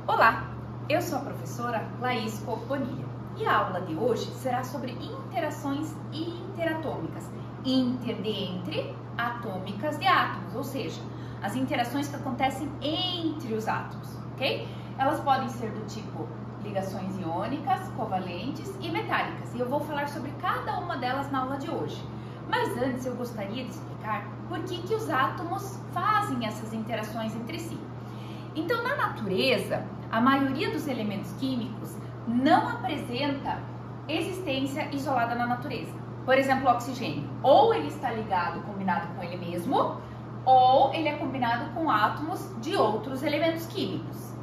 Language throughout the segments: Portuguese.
Olá, eu sou a professora Laís Bonilha e a aula de hoje será sobre interações interatômicas, entre atômicas de átomos, ou seja, as interações que acontecem entre os átomos, ok? Elas podem ser do tipo ligações iônicas, covalentes e metálicas, e eu vou falar sobre cada uma delas na aula de hoje. Mas antes eu gostaria de explicar por que os átomos fazem essas interações entre si. Então, na natureza, a maioria dos elementos químicos não apresenta existência isolada na natureza. Por exemplo, o oxigênio, ou ele está ligado, combinado com ele mesmo, ou ele é combinado com átomos de outros elementos químicos.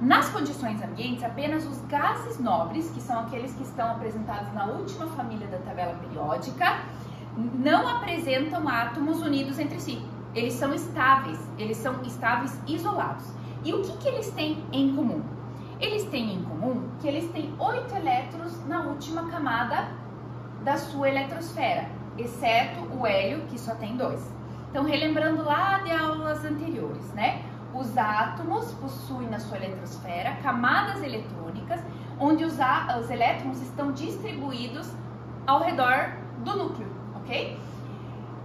Nas condições ambientes, apenas os gases nobres, que são aqueles que estão apresentados na última família da tabela periódica, não apresentam átomos unidos entre si. Eles são estáveis isolados. E o que eles têm em comum? Eles têm em comum que eles têm 8 elétrons na última camada da sua eletrosfera, exceto o hélio, que só tem 2. Então, relembrando lá de aulas anteriores, né? Os átomos possuem na sua eletrosfera camadas eletrônicas, onde os elétrons estão distribuídos ao redor do núcleo, ok?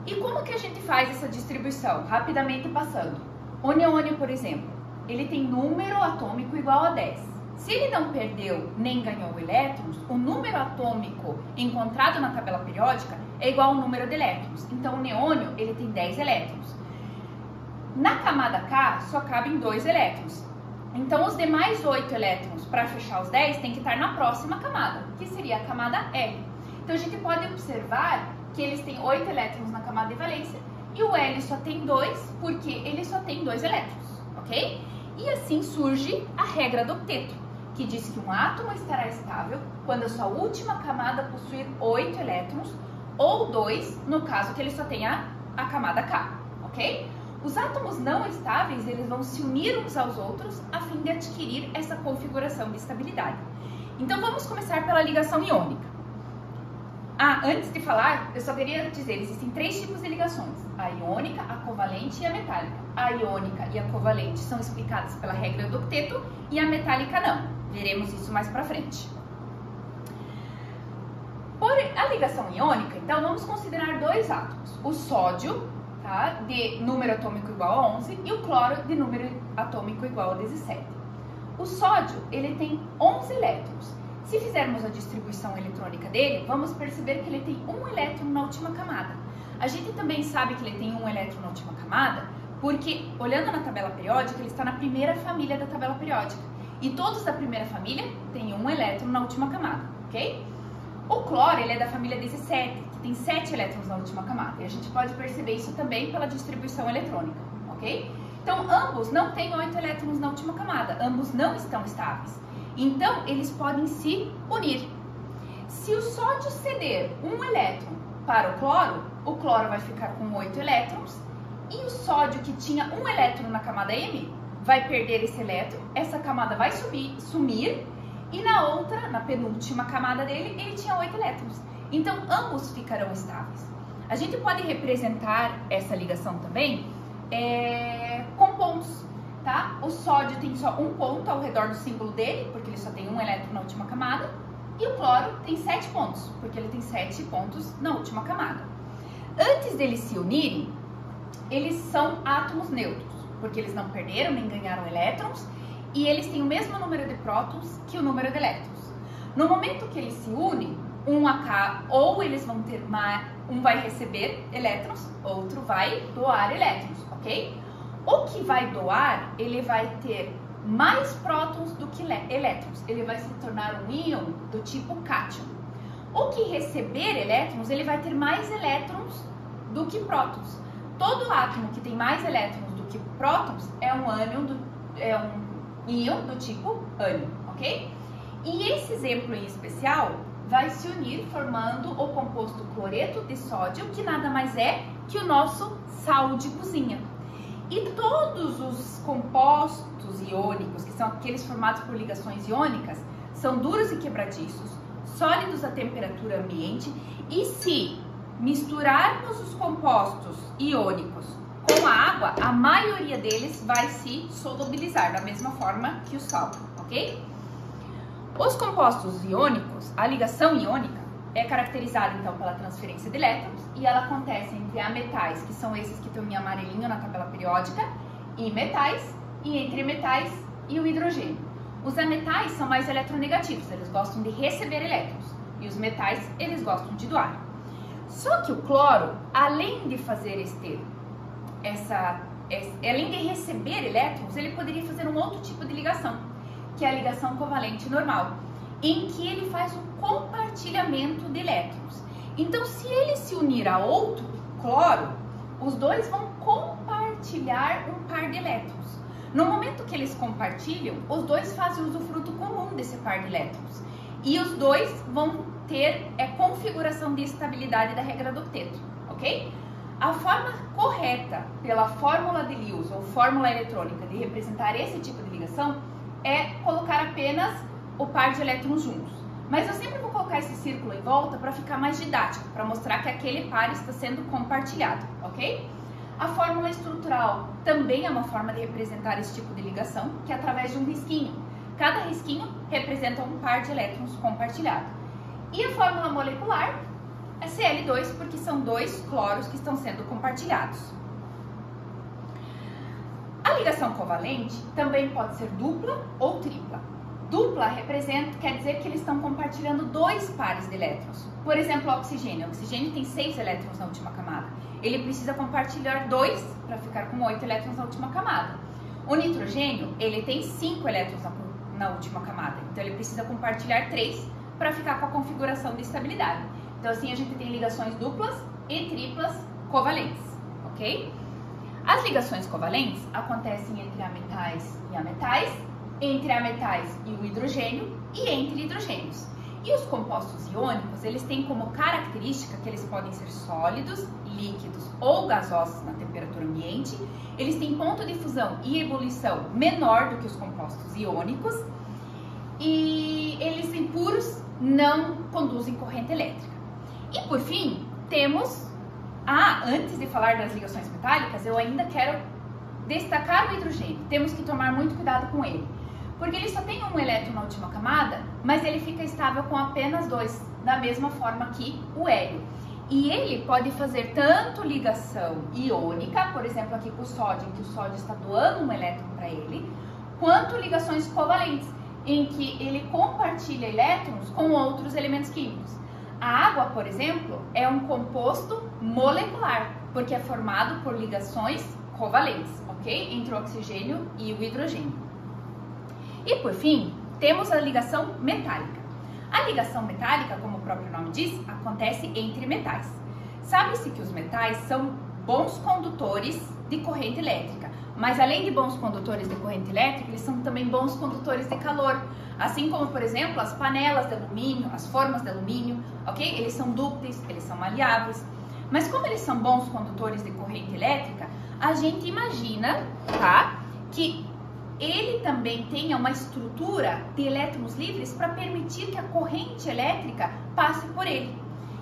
E como que a gente faz essa distribuição? Rapidamente passando. O neônio, por exemplo, ele tem número atômico igual a 10. Se ele não perdeu nem ganhou elétrons, o número atômico encontrado na tabela periódica é igual ao número de elétrons. Então, o neônio, ele tem 10 elétrons. Na camada K, só cabem 2 elétrons. Então, os demais 8 elétrons, para fechar os 10, tem que estar na próxima camada, que seria a camada L. Então, a gente pode observar que eles têm 8 elétrons na camada de valência e o L só tem 2 porque ele só tem 2 elétrons, ok? E assim surge a regra do octeto, que diz que um átomo estará estável quando a sua última camada possuir 8 elétrons ou 2, no caso que ele só tenha a camada K, ok? Os átomos não estáveis, eles vão se unir uns aos outros a fim de adquirir essa configuração de estabilidade. Então vamos começar pela ligação iônica. Antes de falar, eu só queria dizer, existem 3 tipos de ligações, a iônica, a covalente e a metálica. A iônica e a covalente são explicadas pela regra do octeto e a metálica não. Veremos isso mais pra frente. Por a ligação iônica, então, vamos considerar 2 átomos. O sódio, tá, de número atômico igual a 11 e o cloro de número atômico igual a 17. O sódio, ele tem 11 elétrons. Se fizermos a distribuição eletrônica dele, vamos perceber que ele tem 1 elétron na última camada. A gente também sabe que ele tem 1 elétron na última camada, porque, olhando na tabela periódica, ele está na primeira família da tabela periódica. E todos da primeira família têm 1 elétron na última camada, ok? O cloro, ele é da família 17, que tem 7 elétrons na última camada. E a gente pode perceber isso também pela distribuição eletrônica, ok? Então, ambos não têm 8 elétrons na última camada, ambos não estão estáveis. Então, eles podem se unir. Se o sódio ceder 1 elétron para o cloro vai ficar com 8 elétrons, e o sódio que tinha 1 elétron na camada M vai perder esse elétron, essa camada vai sumir, e na outra, na penúltima camada dele, ele tinha 8 elétrons. Então, ambos ficarão estáveis. A gente pode representar essa ligação também com pontos. Tá? O sódio tem só 1 ponto ao redor do símbolo dele, porque ele só tem 1 elétron na última camada, e o cloro tem 7 pontos, porque ele tem 7 pontos na última camada. Antes deles se unirem, eles são átomos neutros, porque eles não perderam nem ganharam elétrons, e eles têm o mesmo número de prótons que o número de elétrons. No momento que eles se unem, ou eles vão ter um vai receber elétrons, outro vai doar elétrons, ok? O que vai doar, ele vai ter mais prótons do que elétrons. Ele vai se tornar um íon do tipo cátion. O que receber elétrons, ele vai ter mais elétrons do que prótons. Todo átomo que tem mais elétrons do que prótons é um íon do tipo ânion, ok? E esse exemplo em especial vai se unir formando o composto cloreto de sódio, que nada mais é que o nosso sal de cozinha. E todos os compostos iônicos, que são aqueles formados por ligações iônicas, são duros e quebradiços, sólidos a temperatura ambiente, e se misturarmos os compostos iônicos com a água, a maioria deles vai se solubilizar da mesma forma que o sal, ok? Os compostos iônicos, a ligação iônica, é caracterizada então pela transferência de elétrons e ela acontece entre ametais, que são esses que estão em amarelinho na tabela periódica, e metais, e entre metais e o hidrogênio. Os ametais são mais eletronegativos, eles gostam de receber elétrons, e os metais, eles gostam de doar. Só que o cloro, além de fazer além de receber elétrons, ele poderia fazer um outro tipo de ligação, que é a ligação covalente normal, em que ele faz um compartilhamento de elétrons. Então, se ele se unir a outro cloro, os dois vão compartilhar um par de elétrons. No momento que eles compartilham, os dois fazem usufruto comum desse par de elétrons. E os dois vão ter configuração de estabilidade da regra do octeto, ok? A forma correta pela fórmula de Lewis ou fórmula eletrônica de representar esse tipo de ligação é colocar apenas o par de elétrons juntos. Mas eu sempre vou colocar esse círculo em volta para ficar mais didático, para mostrar que aquele par está sendo compartilhado, ok? A fórmula estrutural também é uma forma de representar esse tipo de ligação, que é através de um risquinho. Cada risquinho representa um par de elétrons compartilhado. E a fórmula molecular é Cl2, porque são dois cloros que estão sendo compartilhados. A ligação covalente também pode ser dupla ou tripla. Dupla quer dizer que eles estão compartilhando dois pares de elétrons. Por exemplo, o oxigênio. O oxigênio tem 6 elétrons na última camada. Ele precisa compartilhar 2 para ficar com 8 elétrons na última camada. O nitrogênio, ele tem 5 elétrons na última camada. Então, ele precisa compartilhar 3 para ficar com a configuração de estabilidade. Então, assim, a gente tem ligações duplas e triplas covalentes, ok? As ligações covalentes acontecem entre ametais e ametais, entre ametais e o hidrogênio e entre hidrogênios. E os compostos iônicos, eles têm como característica que eles podem ser sólidos, líquidos ou gasosos na temperatura ambiente. Eles têm ponto de fusão e ebulição menor do que os compostos iônicos. E eles impuros não conduzem corrente elétrica. E por fim, temos... antes de falar das ligações metálicas, eu ainda quero destacar o hidrogênio. Temos que tomar muito cuidado com ele, porque ele só tem um elétron na última camada, mas ele fica estável com apenas 2, da mesma forma que o hélio. E ele pode fazer tanto ligação iônica, por exemplo aqui com o sódio, em que o sódio está doando um elétron para ele, quanto ligações covalentes, em que ele compartilha elétrons com outros elementos químicos. A água, por exemplo, é um composto molecular, porque é formado por ligações covalentes, ok? Entre o oxigênio e o hidrogênio. E por fim, temos a ligação metálica. A ligação metálica, como o próprio nome diz, acontece entre metais. Sabe-se que os metais são bons condutores de corrente elétrica, mas além de bons condutores de corrente elétrica, eles são também bons condutores de calor. Assim como, por exemplo, as panelas de alumínio, as formas de alumínio, ok? Eles são dúcteis, eles são maleáveis. Mas como eles são bons condutores de corrente elétrica, a gente imagina, tá, que ele também tenha uma estrutura de elétrons livres para permitir que a corrente elétrica passe por ele.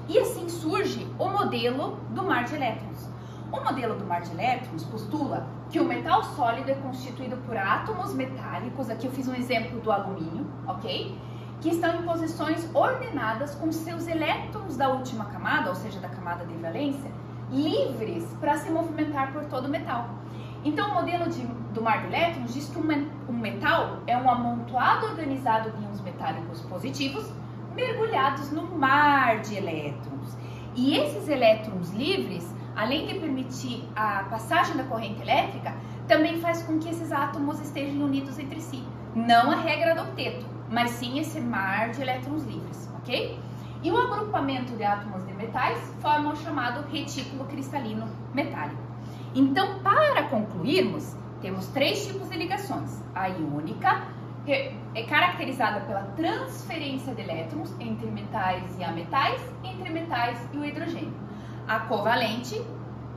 E assim surge o modelo do mar de elétrons. O modelo do mar de elétrons postula que o metal sólido é constituído por átomos metálicos, aqui eu fiz um exemplo do alumínio, ok? Que estão em posições ordenadas com seus elétrons da última camada, ou seja, da camada de valência, livres para se movimentar por todo o metal. Então, o modelo do mar de elétrons diz que um metal é um amontoado organizado de íons metálicos positivos mergulhados no mar de elétrons. E esses elétrons livres, além de permitir a passagem da corrente elétrica, também faz com que esses átomos estejam unidos entre si. Não a regra do octeto, mas sim esse mar de elétrons livres, ok? E o agrupamento de átomos de metais forma o chamado retículo cristalino metálico. Então, para concluirmos, temos 3 tipos de ligações. A iônica, que é caracterizada pela transferência de elétrons entre metais e ametais, entre metais e o hidrogênio. A covalente,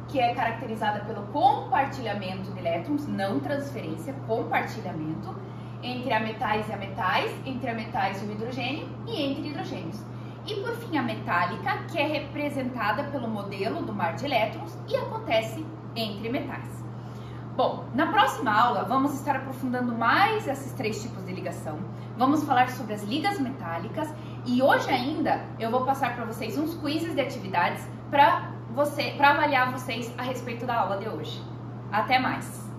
que é caracterizada pelo compartilhamento de elétrons, não transferência, compartilhamento, entre ametais e ametais, entre ametais e o hidrogênio e entre hidrogênios. E por fim, a metálica, que é representada pelo modelo do mar de elétrons e acontece entre metais. Bom, na próxima aula vamos estar aprofundando mais esses 3 tipos de ligação. Vamos falar sobre as ligas metálicas e hoje ainda eu vou passar para vocês uns quizzes de atividades para avaliar vocês a respeito da aula de hoje. Até mais!